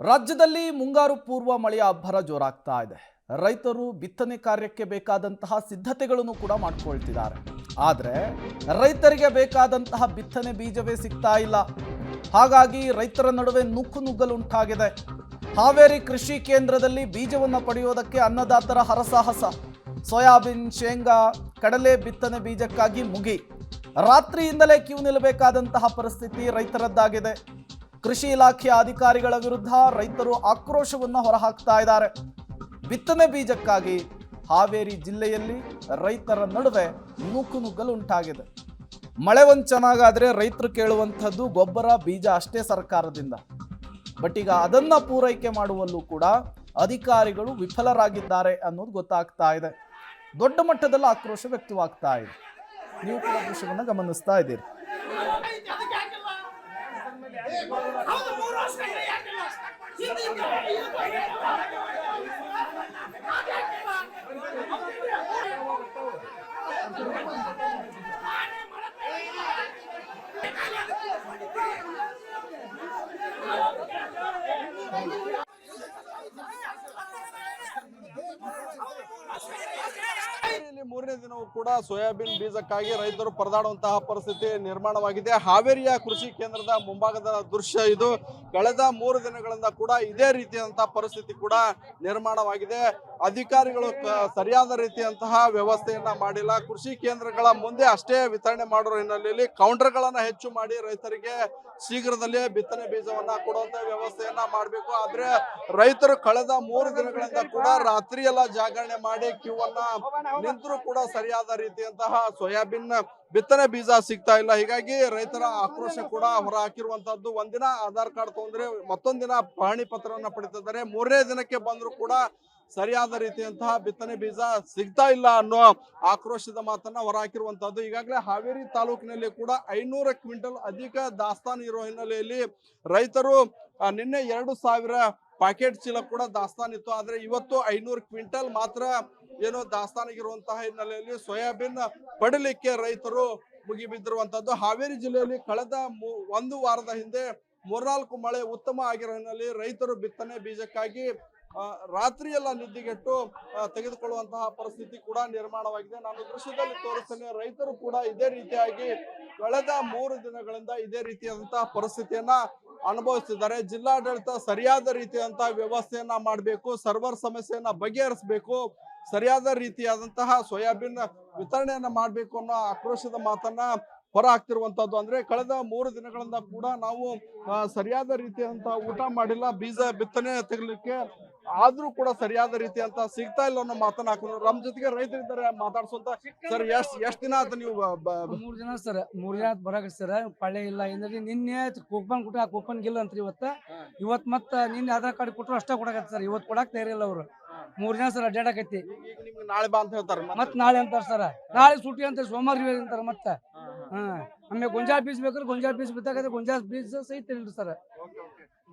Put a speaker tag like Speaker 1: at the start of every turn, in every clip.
Speaker 1: ರಾಜ್ಯದಲ್ಲಿ ಮುಂಗಾರು ಪೂರ್ವ ಮಳೆಯ ಅಬ್ಬರ ಜೋರಾಗ್ತಾ ಇದೆ. ರೈತರು ಬಿತ್ತನೆ ಕಾರ್ಯಕ್ಕೆ ಬೇಕಾದಂತಹ ಸಿದ್ಧತೆಗಳನ್ನು ಕೂಡ ಮಾಡಿಕೊಳ್ತಿದ್ದಾರೆ. ಆದರೆ ರೈತರಿಗೆ ಬೇಕಾದಂತಹ ಬಿತ್ತನೆ ಬೀಜವೇ ಸಿಗ್ತಾ ಇಲ್ಲ. ಹಾಗಾಗಿ ರೈತರ ನಡುವೆ ನುಗ್ಗಲುಂಟಾಗಿದೆ. ಹಾವೇರಿ ಕೃಷಿ ಕೇಂದ್ರದಲ್ಲಿ ಬೀಜವನ್ನು ಪಡೆಯೋದಕ್ಕೆ ಅನ್ನದಾತರ ಹರಸಾಹಸ. ಸೋಯಾಬೀನ್, ಶೇಂಗಾ, ಕಡಲೆ ಬಿತ್ತನೆ ಬೀಜಕ್ಕಾಗಿ ಮುಗಿ ರಾತ್ರಿಯಿಂದಲೇ ಕ್ಯೂ ನಿಲ್ಲಬೇಕಾದಂತಹ ಪರಿಸ್ಥಿತಿ ರೈತರದ್ದಾಗಿದೆ. ಕೃಷಿ ಇಲಾಖೆಯ ಅಧಿಕಾರಿಗಳ ವಿರುದ್ಧ ರೈತರು ಆಕ್ರೋಶವನ್ನು ಹೊರಹಾಕ್ತಾ ಇದ್ದಾರೆ. ಬಿತ್ತನೆ ಬೀಜಕ್ಕಾಗಿ ಹಾವೇರಿ ಜಿಲ್ಲೆಯಲ್ಲಿ ರೈತರ ನಡುವೆ ನುಗ್ಗಲು ಉಂಟಾಗಿದೆ. ಮಳೆ ಒಂದು ಚೆನ್ನಾಗಾದ್ರೆ ರೈತರು ಕೇಳುವಂಥದ್ದು ಗೊಬ್ಬರ ಬೀಜ ಅಷ್ಟೇ ಸರ್ಕಾರದಿಂದ. ಬಟ್ ಈಗ ಅದನ್ನ ಪೂರೈಕೆ ಮಾಡುವಲ್ಲೂ ಕೂಡ ಅಧಿಕಾರಿಗಳು ವಿಫಲರಾಗಿದ್ದಾರೆ ಅನ್ನೋದು ಗೊತ್ತಾಗ್ತಾ ಇದೆ. ದೊಡ್ಡ ಮಟ್ಟದಲ್ಲಿ ಆಕ್ರೋಶ ವ್ಯಕ್ತವಾಗ್ತಾ ಇದೆ. ನೀವು ಕೂಡ ದೃಶ್ಯವನ್ನು ಗಮನಿಸ್ತಾ ಇದ್ದೀರಿ.
Speaker 2: ಮೂರನೇ ದಿನವೂ ಕೂಡ ಸೋಯಾಬೀನ್ ಬೀಜಕ್ಕಾಗಿ ರೈತರು ಪರದಾಡುವಂತಹ ಪರಿಸ್ಥಿತಿ ನಿರ್ಮಾಣವಾಗಿದೆ. ಹಾವೇರಿಯ ಕೃಷಿ ಕೇಂದ್ರದ ಮುಂಭಾಗದ ದೃಶ್ಯ ಇದು. ಕಳೆದ 3 ದಿನಗಳಿಂದ ಕೂಡ ಇದೇ ರೀತಿಯಾದಂತಹ ಪರಿಸ್ಥಿತಿ ಕೂಡ ನಿರ್ಮಾಣವಾಗಿದೆ. ಅಧಿಕಾರಿಗಳು ಸರಿಯಾದ ರೀತಿಯಂತಹ ವ್ಯವಸ್ಥೆಯನ್ನ ಮಾಡಿಲ್ಲ. ಕೃಷಿ ಕೇಂದ್ರಗಳ ಮುಂದೆ ಅಷ್ಟೇ ವಿತರಣೆ ಮಾಡುವ ಹಿನ್ನೆಲೆಯಲ್ಲಿ ಕೌಂಟರ್ಗಳನ್ನ ಹೆಚ್ಚು ಮಾಡಿ ರೈತರಿಗೆ ಶೀಘ್ರದಲ್ಲೇ ಬಿತ್ತನೆ ಬೀಜವನ್ನ ಕೊಡುವಂತ ವ್ಯವಸ್ಥೆಯನ್ನ ಮಾಡಬೇಕು. ಆದ್ರೆ ರೈತರು ಕಳೆದ 3 ದಿನಗಳಿಂದ ಕೂಡ ರಾತ್ರಿ ಎಲ್ಲ ಜಾಗರಣೆ ಮಾಡಿ ಕ್ಯೂ ಅನ್ನ ನಿಂತರೂ ಕೂಡ ಸರಿಯಾದ ರೀತಿಯಂತಹ ಸೋಯಾಬೀನ್ ಬಿತ್ತನೆ ಬೀಜ ಸಿಗ್ತಾ ಇಲ್ಲ. ಹೀಗಾಗಿ ರೈತರ ಆಕ್ರೋಶ ಕೂಡ ಹೊರ ಹಾಕಿರುವಂತದ್ದು. ಒಂದಿನ ಆಧಾರ್ ಕಾರ್ಡ್ ತಗೊಂಡ್ರೆ ಮತ್ತೊಂದ್ ದಿನ ಪಹಣಿ ಪತ್ರವನ್ನ ಪಡಿತಿದ್ದಾರೆ. 3ನೇ ದಿನಕ್ಕೆ ಬಂದ್ರು ಕೂಡ ಸರಿಯಾದ ರೀತಿಯಂತಹ ಬಿತ್ತನೆ ಬೀಜ ಸಿಗ್ತಾ ಇಲ್ಲ ಅನ್ನೋ ಆಕ್ರೋಶದ ಮಾತನ್ನ ಹೊರಹಾಕಿರುವಂತದ್ದು. ಈಗಾಗಲೇ ಹಾವೇರಿ ತಾಲೂಕಿನಲ್ಲಿ ಕೂಡ 500 ಕ್ವಿಂಟಲ್ ಅಧಿಕ ದಾಸ್ತಾನು ಇರುವ ಹಿನ್ನೆಲೆಯಲ್ಲಿ ರೈತರು ನಿನ್ನೆ 2000 ಪ್ಯಾಕೆಟ್ ಚೀಲ ಕೂಡ ದಾಸ್ತಾನಿತ್ತು. ಆದ್ರೆ ಇವತ್ತು 500 ಕ್ವಿಂಟಲ್ ಮಾತ್ರ ಏನೋ ದಾಸ್ತಾನಿಗಿರುವಂತಹ ಹಿನ್ನೆಲೆಯಲ್ಲಿ ಸೋಯಾಬೀನ್ ಪಡಿಲಿಕ್ಕೆ ರೈತರು ಮುಗಿಬಿದ್ದಿರುವಂತದ್ದು. ಹಾವೇರಿ ಜಿಲ್ಲೆಯಲ್ಲಿ ಕಳೆದ 1 ವಾರದ ಹಿಂದೆ 3-4 ಮಳೆ ಉತ್ತಮ ಆಗಿರೋ ಹಿನ್ನೆಲೆಯಲ್ಲಿ ರೈತರು ಬಿತ್ತನೆ ಬೀಜಕ್ಕಾಗಿ ರಾತ್ರಿ ಎಲ್ಲ ನಿದ್ದೆಗೆಟ್ಟು ತೆಗೆದುಕೊಳ್ಳುವಂತಹ ಪರಿಸ್ಥಿತಿ ಕೂಡ ನಿರ್ಮಾಣವಾಗಿದೆ. ನಾನು ದೃಶ್ಯದಲ್ಲಿ ತೋರಿಸ್ತೇನೆ. ರೈತರು ಕೂಡ ಇದೇ ರೀತಿಯಾಗಿ ಕಳೆದ 3 ದಿನಗಳಿಂದ ಇದೇ ರೀತಿಯಾದಂತಹ ಪರಿಸ್ಥಿತಿಯನ್ನ ಅನುಭವಿಸ್ತಿದ್ದಾರೆ. ಜಿಲ್ಲಾಡಳಿತ ಸರಿಯಾದ ರೀತಿಯಾದಂತಹ ವ್ಯವಸ್ಥೆಯನ್ನ ಮಾಡಬೇಕು, ಸರ್ವರ್ ಸಮಸ್ಯೆಯನ್ನ ಬಗೆಹರಿಸಬೇಕು, ಸರಿಯಾದ ರೀತಿಯಾದಂತಹ ಸೋಯಾಬೀನ್ ವಿತರಣೆಯನ್ನ ಮಾಡಬೇಕು ಅನ್ನೋ ಆಕ್ರೋಶದ ಮಾತನ್ನ ಹೊರ ಹಾಕ್ತಿರುವಂತದ್ದು. ಅಂದ್ರೆ ಕಳೆದ 3 ದಿನಗಳಿಂದ ಕೂಡ ನಾವು ಸರಿಯಾದ ರೀತಿಯಂತಹ ಊಟ ಮಾಡಿಲ್ಲ, ಬೀಜ ಬಿತ್ತನೆ ತೆಗಲಿಕ್ಕೆ ಆದ್ರೂ ಕೂಡ ಸರಿಯಾದ ರೀತಿಯಂತ ಸಿಗ್ತಾ ಇಲ್ಲ ಅನ್ನೋ ಮಾತನ್ನ ಹಾಕಿದ್ರು. ನಮ್ಮ ಜೊತೆಗೆ ರೈತರಿದ್ದಾರೆ, ಮಾತಾಡ್ಸೋಂತ. ಸರ್, ಎಷ್ಟ್ ದಿನ ಆಯ್ತು ನೀವು?
Speaker 3: 3 ದಿನ ಸರ್, 3 ದಿನ ಬರಾಕ ಸರ್. ಪಳ್ಳೆ ಇಲ್ಲ ಅಂದ್ರೆ ನಿನ್ನೆ ಕೂಪನ್ ಕೊಟ್ಟ, ಕೂಪನ್ ಗಿಲ್ಲ ಅಂತ್ರಿ. ಇವತ್ತು ಮತ್ತ ನಿನ್ನೆ ಆಧಾರ್ ಕಾರ್ಡ್ ಕೊಟ್ಟರು ಅಷ್ಟ ಕೊಡಕತ್ತಿ ಸರ್. ಇವತ್ತು ಕೊಡಾಕ್ ತಯಾರಿಲ್ಲ ಅವ್ರು. 3 ದಿನ ಸರ್ ಅಡ್ಡಾಡಕೈತಿ.
Speaker 2: ನಿಮ್ಗೆ ನಾಳೆ ಬಾ ಅಂತ ಹೇಳ್ತಾರೆ,
Speaker 3: ಮತ್ ನಾಳೆ ಅಂತಾರ ಸರ್. ನಾಳೆ ಸುಟ್ಟಿ ಅಂತ ಸೋಮವಾರ ಅಂತಾರ. ಮತ್ತ ಆಮೇಲೆ ಗೊಂಜಾಳ ಬೀಜ ಬೇಕಾದ್ರೆ ಗೊಂಜಾಳ ಬೀಜ ಬಿತ್ತಾಕತ್ತೆ, ಗೊಂಜಾಳ ಬೀಜ ಸಹಿತ ಇಲ್ರಿ ಸರ್.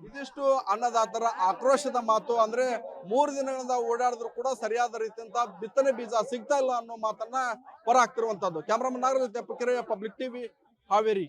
Speaker 2: ಇದಿಷ್ಟು ಅನ್ನದಾತರ ಆಕ್ರೋಶದ ಮಾತು. ಅಂದ್ರೆ 3 ದಿನಗಳಿಂದ ಓಡಾಡಿದ್ರು ಕೂಡ ಸರಿಯಾದ ರೀತಿಯಂತ ಬಿತ್ತನೆ ಬೀಜ ಸಿಗ್ತಾ ಇಲ್ಲ ಅನ್ನೋ ಮಾತನ್ನ ಹೊರ ಹಾಕ್ತಿರುವಂತದ್ದು. ಕ್ಯಾಮ್ರಾಮನ್ ನಾಗರಾಜ್ ಜೊತೆ ಪಬ್ಲಿಕ್ ಟಿವಿ, ಹಾವೇರಿ.